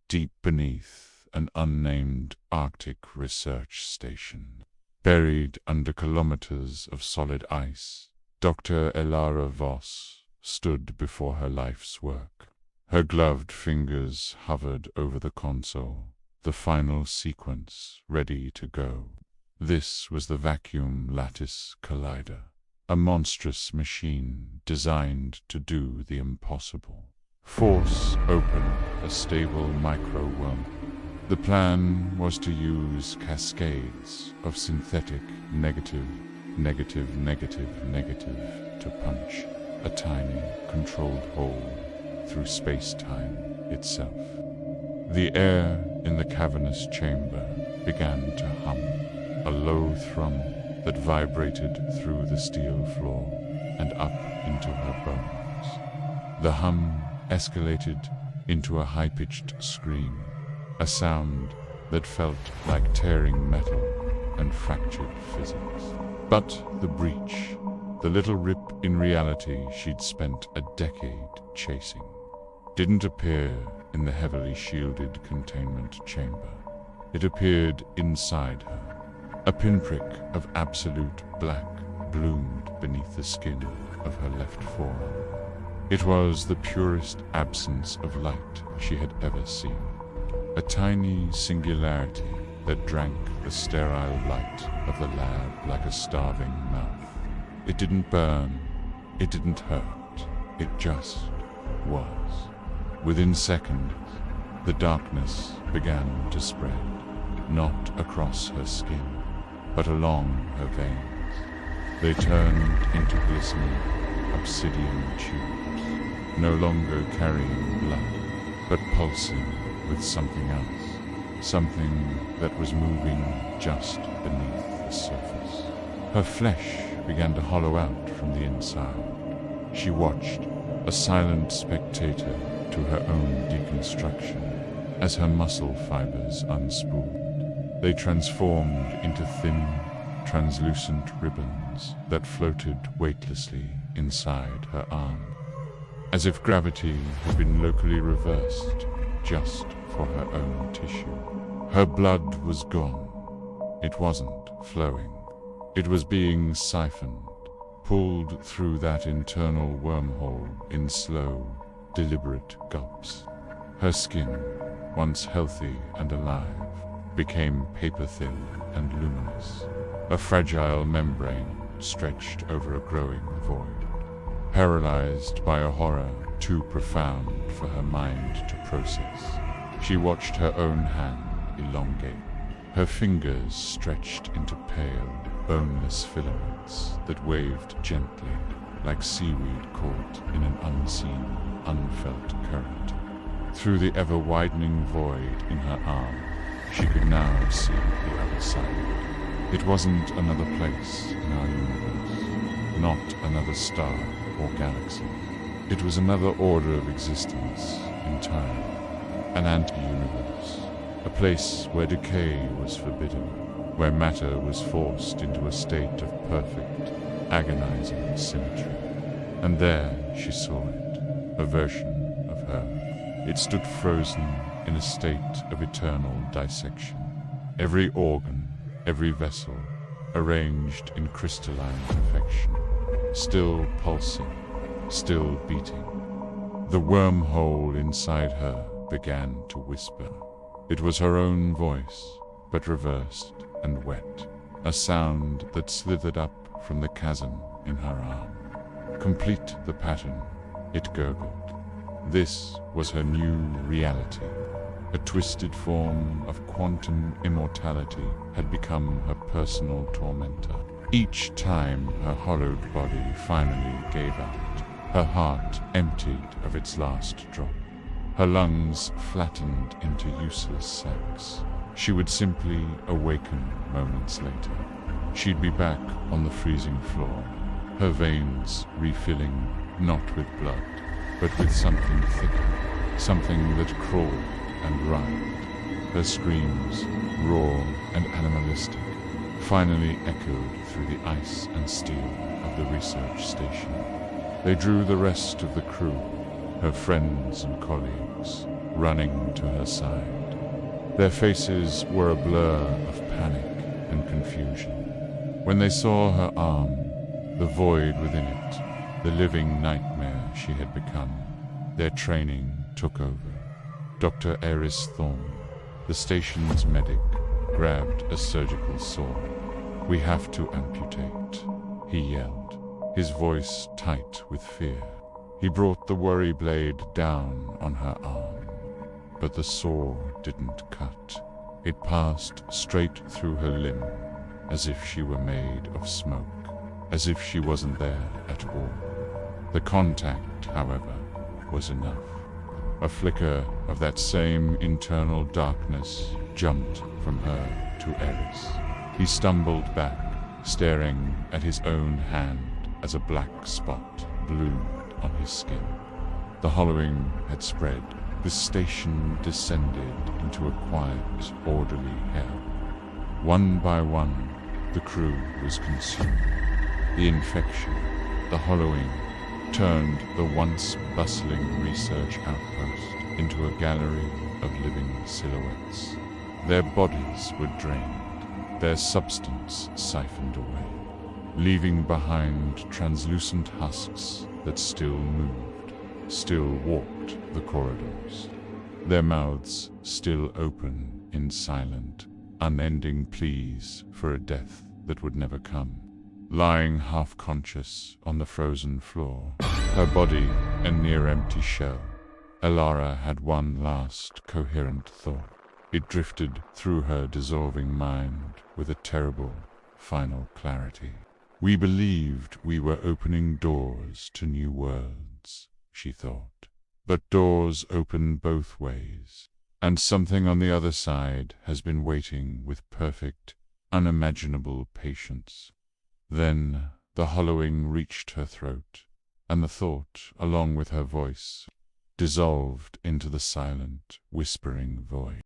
deep beneath an unnamed Arctic research station. Buried under kilometers of solid ice, Dr. Elara Voss stood before her life's work. Her gloved fingers hovered over the console, the final sequence ready to go. This was the Vacuum Lattice Collider, a monstrous machine designed to do the impossible. Force open a stable micro-wormhole. The plan was to use cascades of synthetic negative to punch a tiny, controlled hole through space-time itself. The air in the cavernous chamber began to hum, a low thrum that vibrated through the steel floor and up into her bones. The hum escalated into a high-pitched scream, a sound that felt like tearing metal and fractured physics. But the breach, the little rip in reality she'd spent a decade chasing, didn't appear in the heavily shielded containment chamber. It appeared inside her. A pinprick of absolute black bloomed beneath the skin of her left forearm. It was the purest absence of light she had ever seen. A tiny singularity that drank the sterile light of the lab like a starving mouth. It didn't burn, it didn't hurt, it just was. Within seconds, the darkness began to spread, not across her skin, but along her veins. They turned into glistening obsidian tubes, no longer carrying blood, but pulsing with something else, something that was moving just beneath the surface. Her flesh began to hollow out from the inside. She watched, a silent spectator to her own deconstruction, as her muscle fibers unspooled. They transformed into thin, translucent ribbons that floated weightlessly inside her arm, as if gravity had been locally reversed just for her own tissue. Her blood was gone. It wasn't flowing. It was being siphoned, pulled through that internal wormhole in slow, deliberate gulps. Her skin, once healthy and alive, became paper-thin and luminous, a fragile membrane stretched over a growing void. Paralyzed by a horror too profound for her mind to process, she watched her own hand elongate, her fingers stretched into pale, boneless filaments that waved gently like seaweed caught in an unseen, unfelt current. Through the ever-widening void in her arm, she could now see the other side. It wasn't another place in our universe, not another star or galaxy. It was another order of existence entirely, an anti-universe, a place where decay was forbidden, where matter was forced into a state of perfect, agonizing symmetry. And there she saw it, a version of her. It stood frozen in a state of eternal dissection. Every organ, every vessel, arranged in crystalline perfection, still pulsing, still beating. The wormhole inside her began to whisper. It was her own voice, but reversed and wet, a sound that slithered up from the chasm in her arm. Complete the pattern, it gurgled. This was her new reality. A twisted form of quantum immortality had become her personal tormentor. Each time her hollowed body finally gave out, her heart emptied of its last drop. Her lungs flattened into useless sacs. She would simply awaken moments later. She'd be back on the freezing floor, her veins refilling not with blood, but with something thicker, something that crawled and writhed. Her screams, raw and animalistic, finally echoed through the ice and steel of the research station. They drew the rest of the crew, her friends and colleagues, running to her side. Their faces were a blur of panic and confusion. When they saw her arm, the void within it, the living nightmare she had become, their training took over. Dr. Eris Thorne, the station's medic, grabbed a surgical saw. "We have to amputate," he yelled, his voice tight with fear. He brought the worry blade down on her arm, but the saw didn't cut. It passed straight through her limb, as if she were made of smoke, as if she wasn't there at all. The contact, however, was enough. A flicker of that same internal darkness jumped from her to Eris. He stumbled back, staring at his own hand as a black spot bloomed on his skin. The hollowing had spread. The station descended into a quiet, orderly hell. One by one, the crew was consumed. The infection, the hollowing, turned the once bustling research outpost into a gallery of living silhouettes. Their bodies were drained, their substance siphoned away, leaving behind translucent husks that still moved, still walked the corridors, their mouths still open in silent, unending pleas for a death that would never come. Lying half-conscious on the frozen floor, her body a near-empty shell, Elara had one last coherent thought. It drifted through her dissolving mind with a terrible, final clarity. "We believed we were opening doors to new worlds," she thought. "But doors open both ways, and something on the other side has been waiting with perfect, unimaginable patience." Then the hollowing reached her throat, and the thought, along with her voice, dissolved into the silent, whispering void.